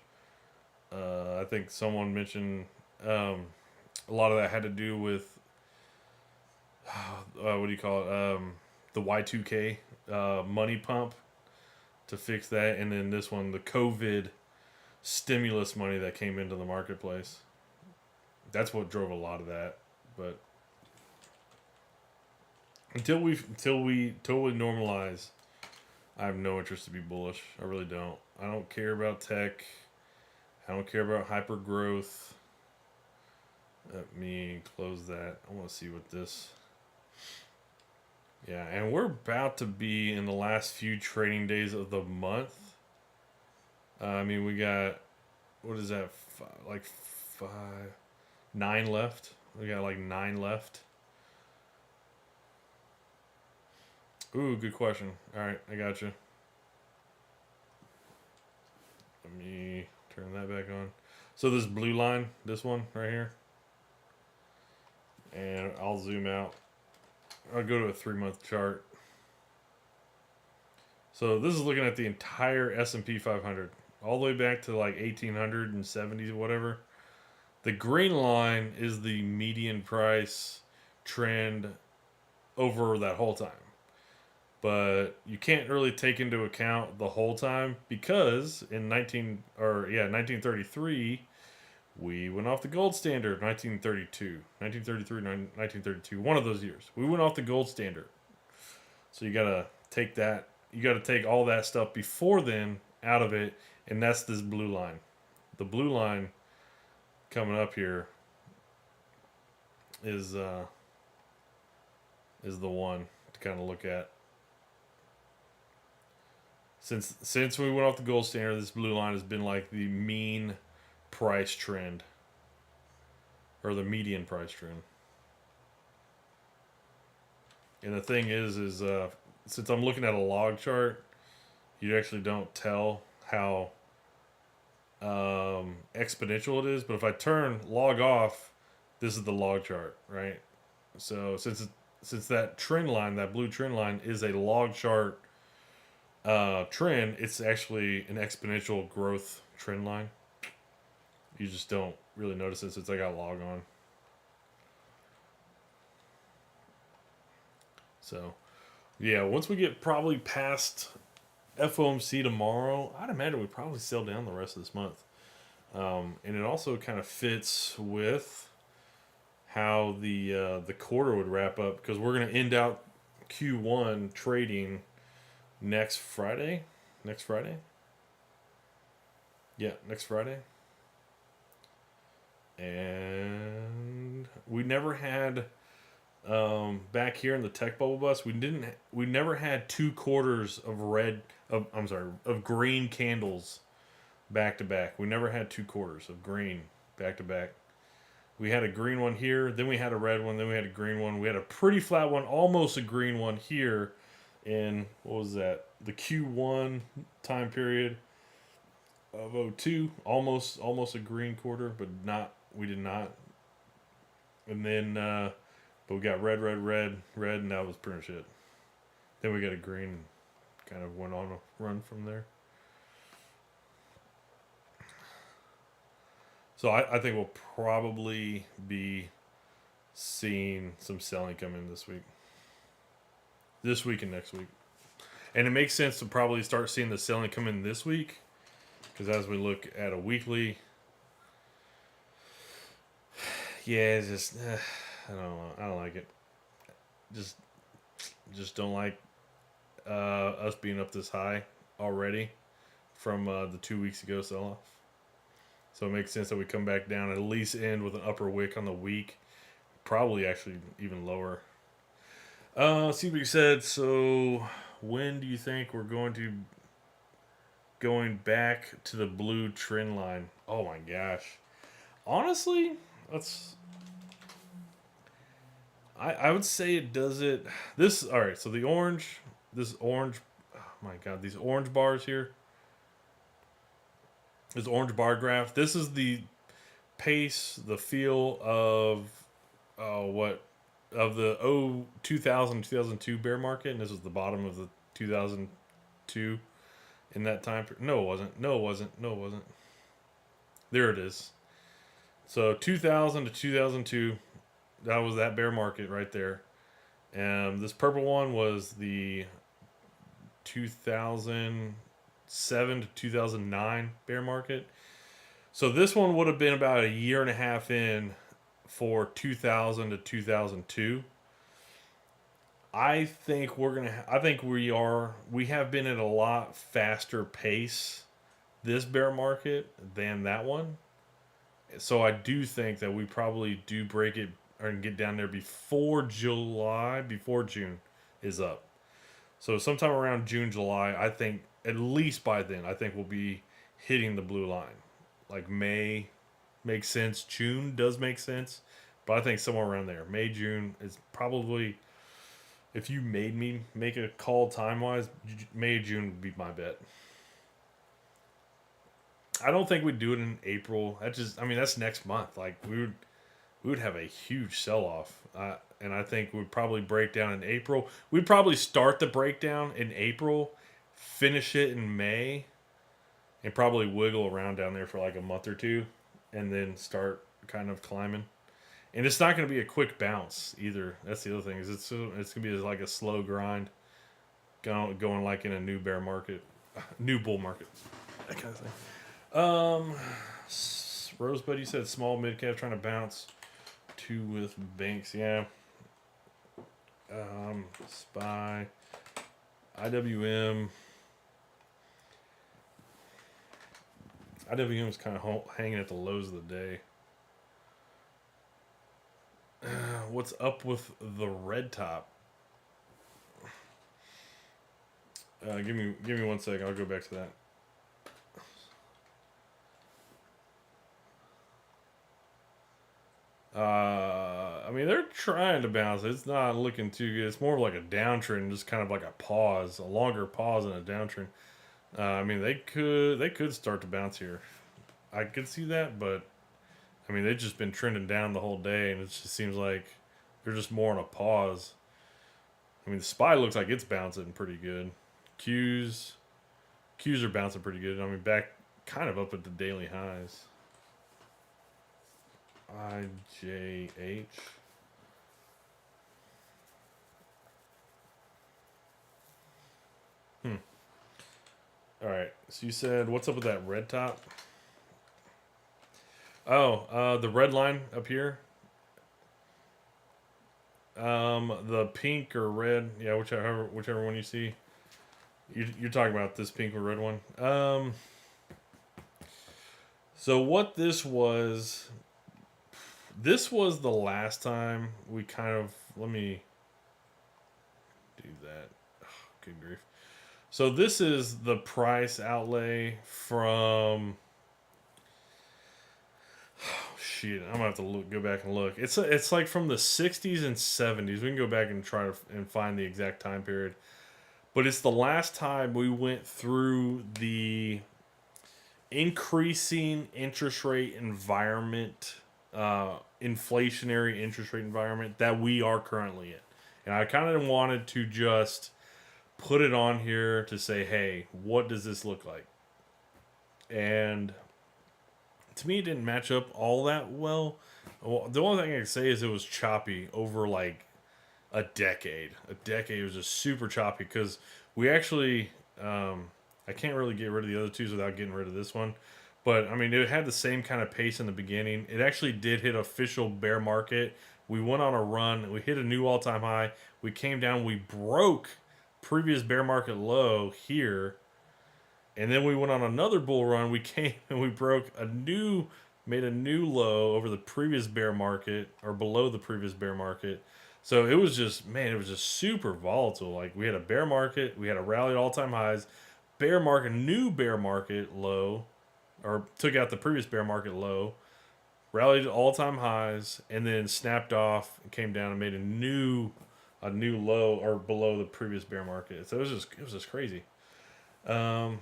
I think someone mentioned. A lot of that had to do with what do you call it? The Y2K money pump to fix that, and then this one, the COVID stimulus money that came into the marketplace. That's what drove a lot of that. But until we totally normalize, I have no interest to be bullish. I really don't. I don't care about tech. I don't care about hyper growth. Let me close that. I want to see what this. Yeah, and we're about to be in the last few trading days of the month. I mean, we got what is that? Like 9 left. We got like 9 left. Ooh, good question. All right, I got you. Let me turn that back on. So this blue line, this one right here, and I'll zoom out. I'll go to a 3-month chart. So this is looking at the entire S&P 500, all the way back to like 1870s, whatever. The green line is the median price trend over that whole time. But you can't really take into account the whole time because in 1933 we went off the gold standard. 1932, one of those years. We went off the gold standard. So you got to take that, you got to take all that stuff before then out of it, and that's this blue line. The blue line coming up here is the one to kind of look at. Since we went off the gold standard, this blue line has been like the mean price trend or the median price trend. And the thing is since I'm looking at a log chart, you actually don't tell how exponential it is. But if I turn log off, this is the log chart, right? So since that trend line, that blue trend line, is a log chart trend, it's actually an exponential growth trend line. You just don't really notice it since I got log on. So, yeah, once we get probably past FOMC tomorrow, I'd imagine we probably sell down the rest of this month. And it also kind of fits with how the quarter would wrap up because we're going to end out Q1 trading next Friday. Next Friday? Yeah, next Friday. And we never had back here in the tech bubble bus, we never had 2 quarters of green candles back to back. We never had 2 quarters of green back to back. We had a green one here, then we had a red one, then we had a green one. We had a pretty flat one, almost a green one here in, what was that? The Q1 time period of 02, almost a green quarter, but we did not. And then but we got red, and that was pretty much it. Then we got a green, kind of went on a run from there. So I think we'll probably be seeing some selling come in this week. This week and next week. And it makes sense to probably start seeing the selling come in this week. Because as we look at a weekly, yeah, it's just, I don't know. I don't like it. Just don't like us being up this high already from the 2 weeks ago sell off. So it makes sense that we come back down, at least end with an upper wick on the week. Probably actually even lower. See what you said. So when do you think we're going back to the blue trend line? Oh my gosh. Honestly, I would say it does it. This all right. So the orange, this orange, oh my god, these orange bars here, this orange bar graph. This is the pace, the feel of what of the 2000 2002 bear market, and this was the bottom of the 2002 in that time. No, it wasn't. No, it wasn't. No, it wasn't. There it is. So 2000 to 2002, that was that bear market right there. And this purple one was the 2007 to 2009 bear market. So this one would have been about a year and a half in for 2000 to 2002. I think we're going to I think we have been at a lot faster pace this bear market than that one. So I do think that we probably do break it or get down there before July, before June is up. So sometime around June, July, I think at least by then, I think we'll be hitting the blue line. Like May makes sense, June does make sense, but I think somewhere around there, May, June is probably. If you made me make a call time wise, May, June would be my bet. I don't think we'd do it in April. I mean, that's next month. Like we would have a huge sell off, and I think we'd probably break down in April. We'd probably start the breakdown in April, finish it in May, and probably wiggle around down there for like a month or two, and then start kind of climbing. And it's not going to be a quick bounce either. That's the other thing is it's going to be like a slow grind, going like in a new bear market, new bull market, that kind of thing. Um, Rosebud, you said small mid cap trying to bounce. Two with Banks, yeah. Spy, IWM. IWM is kind of hanging at the lows of the day. What's up with the red top? Give me 1 second. I'll go back to that. I mean, they're trying to bounce. It's not looking too good. It's more like a downtrend, just kind of like a pause, a longer pause and a downtrend. I mean, they could start to bounce here. I could see that, but I mean, they've just been trending down the whole day, and it just seems like they're just more on a pause. I mean, the SPY looks like it's bouncing pretty good. Qs are bouncing pretty good. I mean, back kind of up at the daily highs. IJH. All right. So you said, what's up with that red top? Oh, the red line up here. The pink or red, yeah, whichever one you see. You're talking about this pink or red one. So what this was the last time we kind of, let me do that. Oh, good grief. So this is the price outlay from. Oh, shit, I'm gonna have to go back and look. It's like from the 60s and 70s. We can go back and try to and find the exact time period, but it's the last time we went through the increasing interest rate environment, inflationary interest rate environment that we are currently in. And I kind of wanted to just put it on here to say, hey, what does this look like? And to me, it didn't match up all that well. The only thing I can say is it was choppy over like a decade. A decade was just super choppy because we actually, I can't really get rid of the other twos without getting rid of this one. But I mean, it had the same kind of pace in the beginning. It actually did hit official bear market. We went on a run. We hit a new all-time high. We came down. We broke previous bear market low here, and then we went on another bull run. We came and we made a new low over the previous bear market or below the previous bear market. So it was just, man, it was just super volatile. Like we had a bear market, we had a rally at all-time highs, bear market, new bear market low, or took out the previous bear market low, rallied to all-time highs, and then snapped off and came down and made a new low or below the previous bear market. So it was just crazy. Um,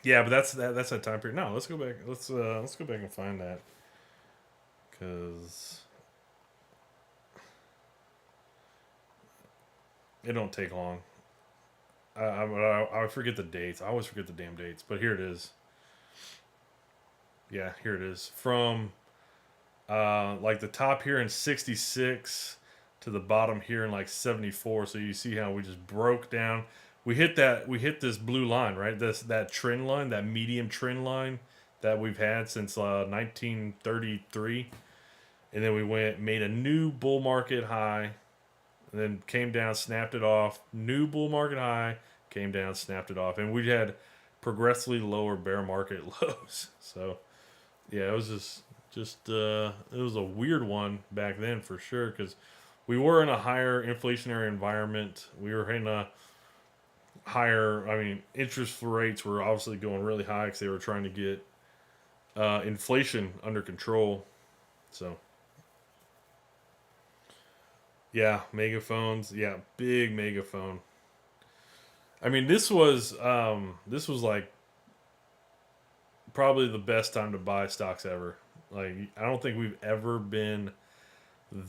yeah, but that's that time period. No, let's go back. Let's go back and find that because it don't take long. I forget the dates. I always forget the damn dates. But here it is. Yeah, here it is. From like the top here in 66 to the bottom here in like 74. So you see how we just broke down. We hit this blue line, right? That trend line, that medium trend line that we've had since 1933. And then we made a new bull market high, and then came down, snapped it off. New bull market high, came down, snapped it off, and we had progressively lower bear market lows. So yeah, it was just it was a weird one back then for sure because we were in a higher inflationary environment. We were in a higher. I mean, interest rates were obviously going really high because they were trying to get inflation under control. So yeah, megaphones. Yeah, big megaphone. I mean, this was like probably the best time to buy stocks ever. Like I don't think we've ever been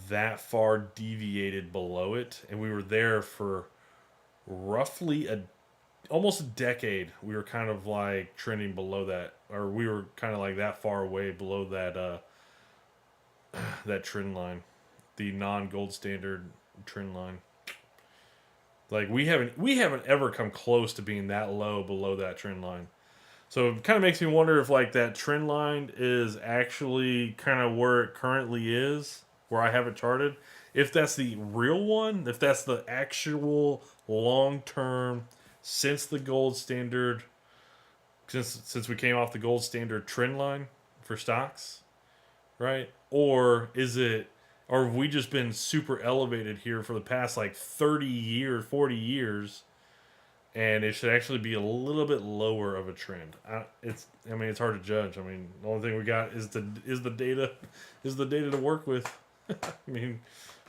that far deviated below it, and we were there for roughly a almost a decade. We were kind of like trending below that, or we were kind of like that far away below that trend line, the non gold standard trend line. Like we haven't ever come close to being that low below that trend line. So it kind of makes me wonder if like that trend line is actually kind of where it currently is, where I have it charted. If that's the real one, if that's the actual long term since the gold standard, since we came off the gold standard trend line for stocks, right? Or is it, or have we just been super elevated here for the past like 30 years, 40 years, and it should actually be a little bit lower of a trend. I mean, it's hard to judge. I mean, the only thing we got is the data, is the data to work with. I mean,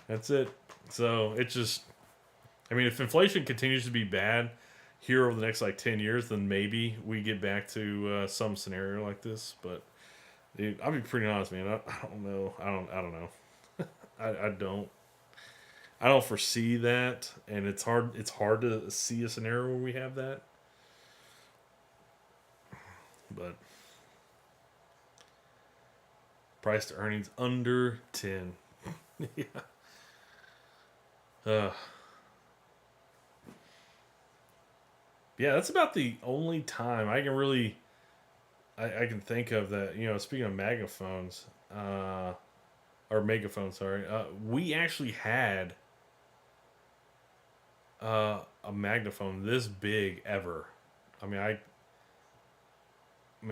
that's it. So it just, I mean, if inflation continues to be bad here over the next like 10 years, then maybe we get back to some scenario like this. But dude, I'll be pretty honest, man. I don't know. I don't know. I don't. I don't foresee that, and it's hard. It's hard to see a scenario where we have that. But price to earnings under 10. Yeah. Uh, yeah, that's about the only time I can really I can think of that. Speaking of megaphones, or megaphones, sorry, we actually had a magnaphone this big ever. I mean,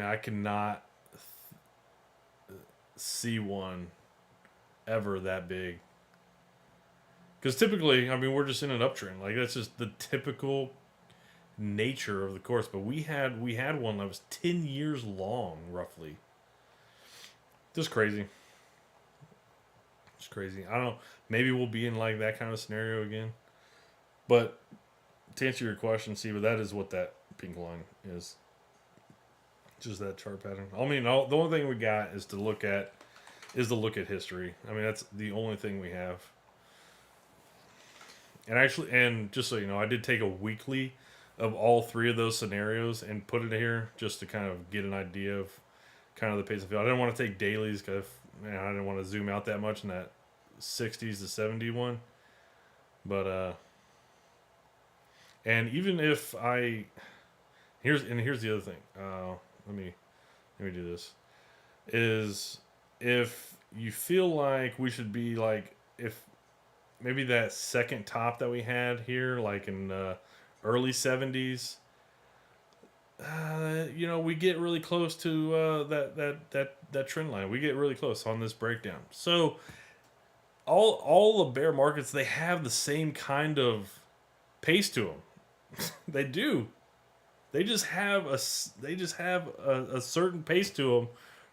I cannot see one ever that big. Because typically, I mean, we're just in an uptrend. Like that's just the typical nature of the course. But we had one that was 10 years long, roughly. Just crazy. It's crazy. I don't know. Maybe we'll be in like that kind of scenario again. But to answer your question, see, but that is what that pink line is. Just that chart pattern. I mean, the only thing we got is to look at history. I mean, that's the only thing we have. And just so you know, I did take a weekly of all three of those scenarios and put it here just to kind of get an idea of kind of the pace of field. I didn't want to take dailies because I didn't want to zoom out that much in that 60s to 71. But and even if here's the other thing. Let me do this. Is if you feel like we should be like, if maybe that second top that we had here, like in early 70s, we get really close to that trend line. We get really close on this breakdown. So all the bear markets, they have the same kind of pace to them. They do. They just have a certain pace to them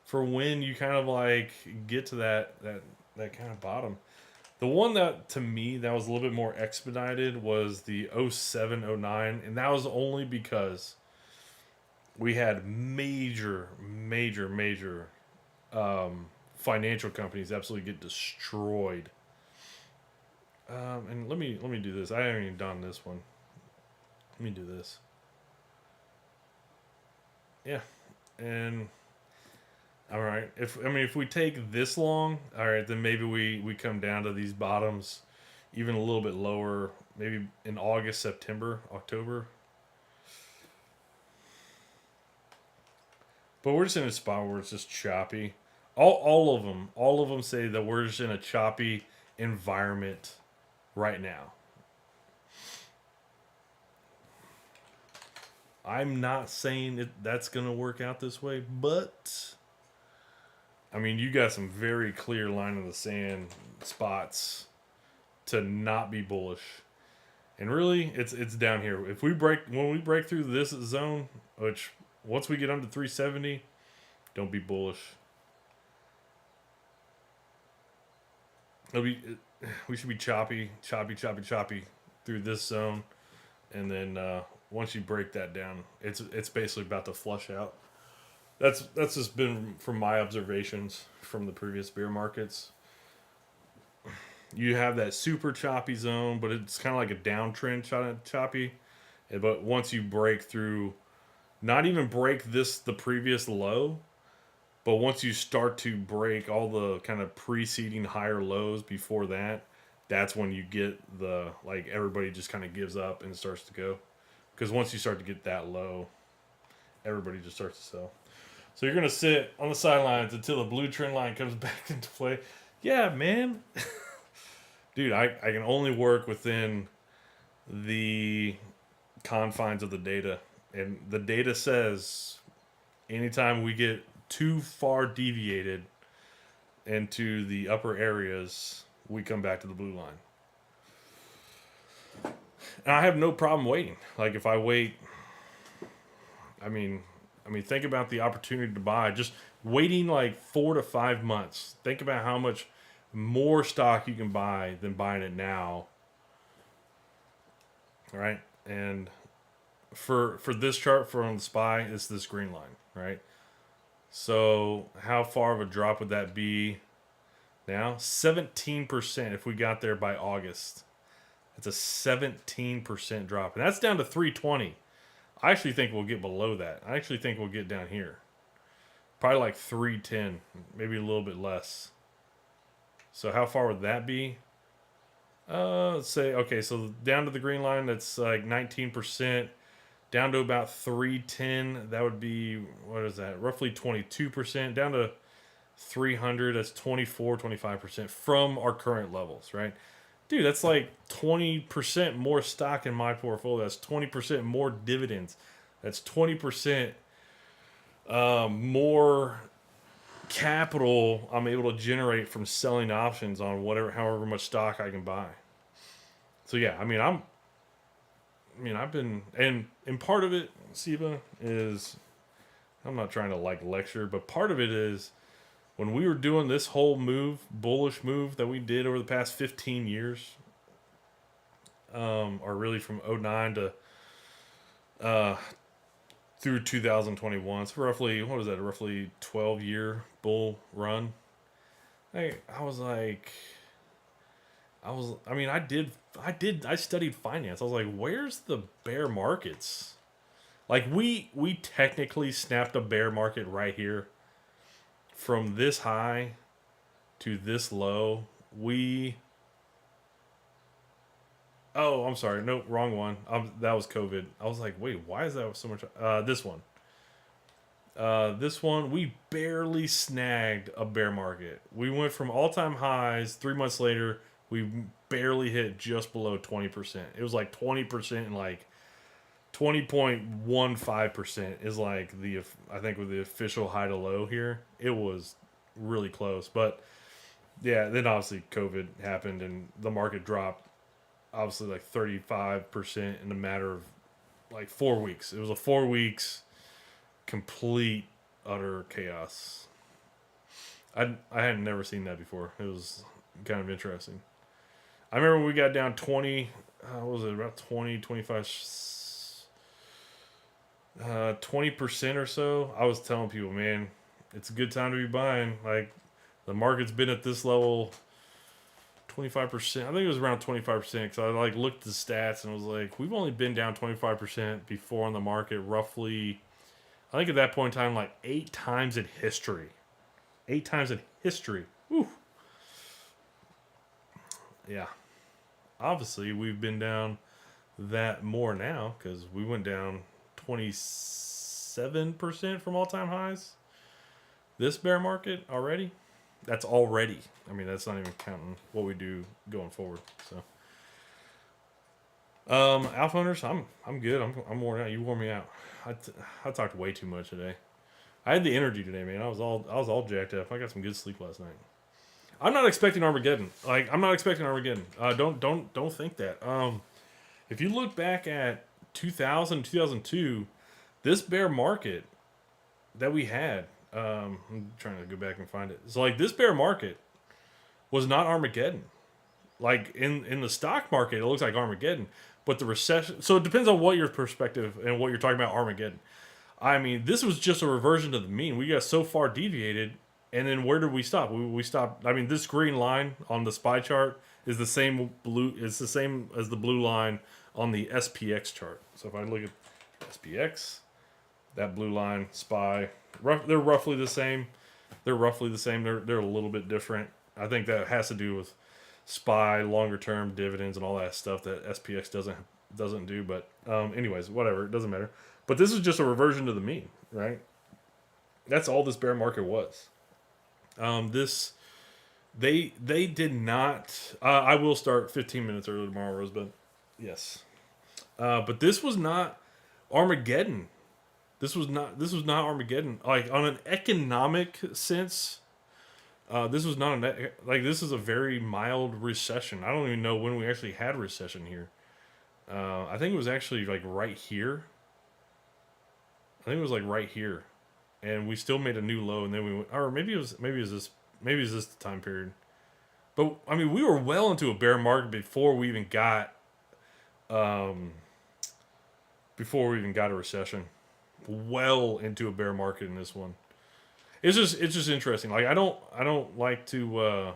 for when you kind of like get to that kind of bottom. The one that to me that was a little bit more expedited was the 07 09, and that was only because we had major financial companies absolutely get destroyed. And let me do this. I haven't even done this one. Let me do this. Yeah, and all right. If we take this long, all right, then maybe we come down to these bottoms, even a little bit lower, maybe in August, September, October. But we're just in a spot where it's just choppy. All of them say that we're just in a choppy environment right now. I'm not saying that's gonna work out this way, but I mean, you got some very clear line in the sand spots to not be bullish. And really, it's down here. If we break when we break through this zone, which once we get under 370, don't be bullish. It'll be we should be choppy through this zone, and then once you break that down, it's basically about to flush out. That's just been from my observations from the previous bear markets. You have that super choppy zone, but it's kind of like a downtrend choppy. But once you break through, not even break the previous low, but once you start to break all the kind of preceding higher lows before that, that's when you get the like everybody just kind of gives up and starts to go. Because once you start to get that low, everybody just starts to sell. So you're gonna sit on the sidelines until the blue trend line comes back into play. Yeah, man. Dude, I can only work within the confines of the data. And the data says anytime we get too far deviated into the upper areas, we come back to the blue line. And I have no problem waiting. Like if I wait, I mean, think about the opportunity to buy. Just waiting like 4 to 5 months. Think about how much more stock you can buy than buying it now. Right? And for this chart from the SPY, it's this green line, right? So how far of a drop would that be now? 17% if we got there by August. It's a 17% drop. And that's down to 320. I actually think we'll get below that. I actually think we'll get down here. Probably like 310, maybe a little bit less. So how far would that be? Let's say, okay, so down to the green line, that's like 19%. Down to about 310, that would be, what is that? Roughly 22%. Down to 300, that's 25% from our current levels, right? Dude, that's like 20% more stock in my portfolio. That's 20% more dividends. That's 20% more capital I'm able to generate from selling options on however much stock I can buy. So yeah, I've been, and part of it, Siva, is, I'm not trying to like lecture, but part of it is when we were doing this whole bullish move that we did over the past 15 years, or really from '09 to through 2021, it's roughly, what was that, a roughly 12-year bull run. I was like, I studied finance. I was like, where's the bear markets? Like we technically snapped a bear market right here from this high to this low. Oh, I'm sorry. No, wrong one. That was COVID. I was like, wait, why is that so much? This one. This one, we barely snagged a bear market. We went from all-time highs. 3 months later, we barely hit just below 20%. It was like 20% and like 20.15% is like I think with the official high to low here. It was really close. But yeah, then obviously COVID happened and the market dropped obviously like 35% in a matter of like 4 weeks. It was a 4 weeks complete utter chaos. I had never seen that before. It was kind of interesting. I remember we got down 20, what was it, about 20, 25, 20% or so. I was telling people, man, it's a good time to be buying. Like, the market's been at this level 25%. I think it was around 25% because I like looked at the stats and was like, we've only been down 25% before on the market, roughly. I think at that point in time, like 8 times in history. 8 times in history. Whew. Yeah. Obviously, we've been down that more now because we went down 27% from all time highs this bear market already. That's already. I mean, that's not even counting what we do going forward. So, alpha hunters, I'm good. I'm worn out. You wore me out. I talked way too much today. I had the energy today, man. I was all jacked up. I got some good sleep last night. I'm not expecting Armageddon. Like, I'm not expecting Armageddon. Don't think that. If you look back at 2000, 2002, this bear market that we had, I'm trying to go back and find it. So like this bear market was not Armageddon. Like in the stock market, it looks like Armageddon, but the recession. So it depends on what your perspective and what you're talking about Armageddon. I mean, this was just a reversion to the mean. We got so far deviated, and then where did we stop? We stopped. I mean, this green line on the SPY chart is the same blue. It's the same as the blue line on the SPX chart. So if I look at SPX, that blue line, SPY, they're roughly the same. They're roughly the same. They're a little bit different. I think that has to do with SPY, longer term dividends, and all that stuff that SPX doesn't do. But anyways, whatever. It doesn't matter. But this is just a reversion to the mean, right? That's all this bear market was. This they did not. I will start 15 minutes early tomorrow, Rosebud. Yes, but this was not Armageddon. This was not Armageddon. Like on an economic sense, this was not like this is a very mild recession. I don't even know when we actually had a recession here. I think it was actually like right here. I think it was like right here, and we still made a new low, and then we went, or maybe it was this the time period. But I mean, we were well into a bear market before we even got a recession. Well into a bear market in this one. It's just interesting. Like I don't like to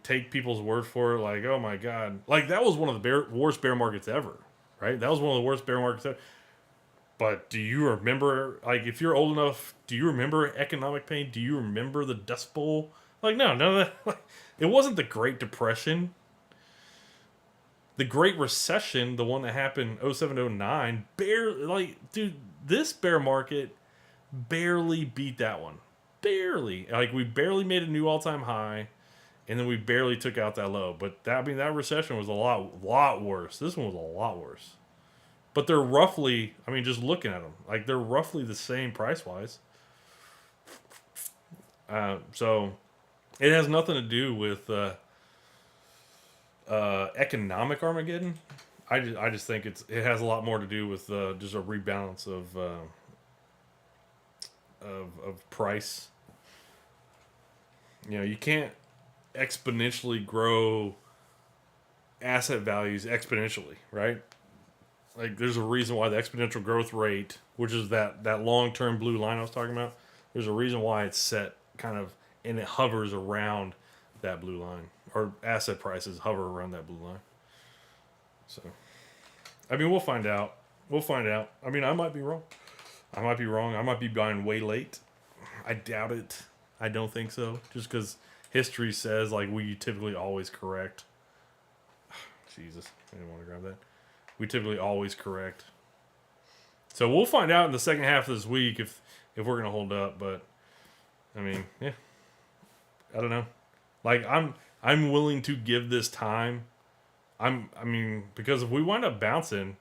take people's word for it. Like, oh my god, like that was one of the worst bear markets ever, right? That was one of the worst bear markets ever. But do you remember, like, if you're old enough, do you remember economic pain? Do you remember the Dust Bowl? Like, no, none of that. Like, it wasn't the Great Depression. The Great Recession, the one that happened 07 to 09, barely, like, dude, this bear market barely beat that one. Barely. Like, we barely made a new all-time high, and then we barely took out that low. But that recession was a lot worse. This one was a lot worse. But they're roughly, I mean, just looking at them, like they're roughly the same price wise. So it has nothing to do with economic Armageddon. I just think it has a lot more to do with just a rebalance of price. You know, you can't exponentially grow asset values exponentially, right? Like, there's a reason why the exponential growth rate, which is that long-term blue line I was talking about, there's a reason why it's set kind of, and it hovers around that blue line. Or asset prices hover around that blue line. So, I mean, we'll find out. I mean, I might be wrong. I might be buying way late. I doubt it. I don't think so. Just because history says, like, we typically always correct. Jesus, I didn't want to grab that. We typically always correct. So we'll find out in the second half of this week if we're going to hold up. But, I mean, yeah. I don't know. Like, I'm willing to give this time. Because if we wind up bouncing,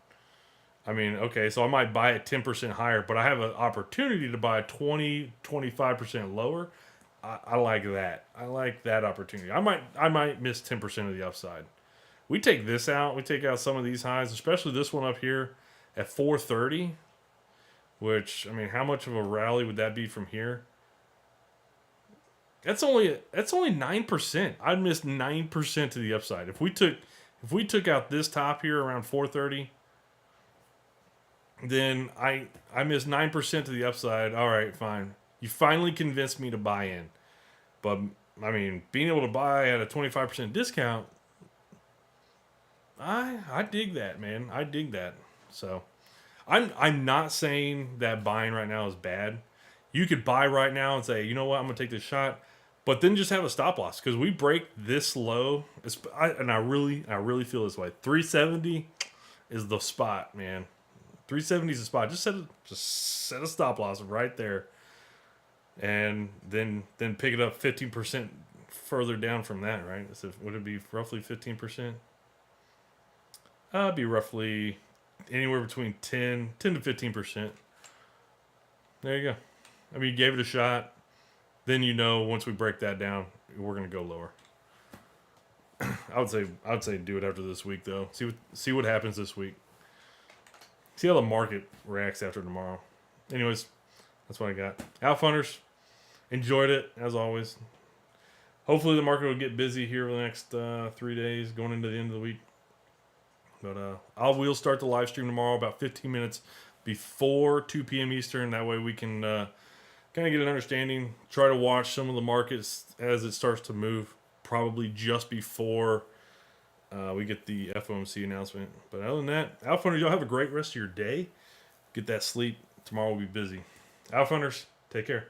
I mean, okay, so I might buy it 10% higher, but I have an opportunity to buy 20-25% lower. I like that. I like that opportunity. I might miss 10% of the upside. We take this out. We take out some of these highs, especially this one up here at 430, which, I mean, how much of a rally would that be from here? That's only 9%. I'd miss 9% to the upside. If we took out this top here around 430, then I missed 9% to the upside. All right, fine. You finally convinced me to buy in. But I mean, being able to buy at a 25% discount, I dig that, man. I dig that. So I'm not saying that buying right now is bad. You could buy right now and say, you know what, I'm gonna take this shot, but then just have a stop loss because we break this low. And I really feel this way. 370 is the spot, man. 370 is the spot. Just set a stop loss right there, and then pick it up 15% further down from that. Right? So would it be roughly 15%? It'd be roughly anywhere between 10 to 15%. There you go. I mean, you gave it a shot. Then once we break that down, we're gonna go lower. I would say do it after this week though. See what happens this week. See how the market reacts after tomorrow. Anyways, that's what I got. Alpha Hunters, enjoyed it as always. Hopefully the market will get busy here over the next 3 days, going into the end of the week. But we'll start the live stream tomorrow about 15 minutes before 2 p.m. Eastern. That way we can kind of get an understanding. Try to watch some of the markets as it starts to move. Probably just before we get the FOMC announcement. But other than that, Alpha Hunters, y'all have a great rest of your day. Get that sleep. Tomorrow will be busy. Alpha Hunters, take care.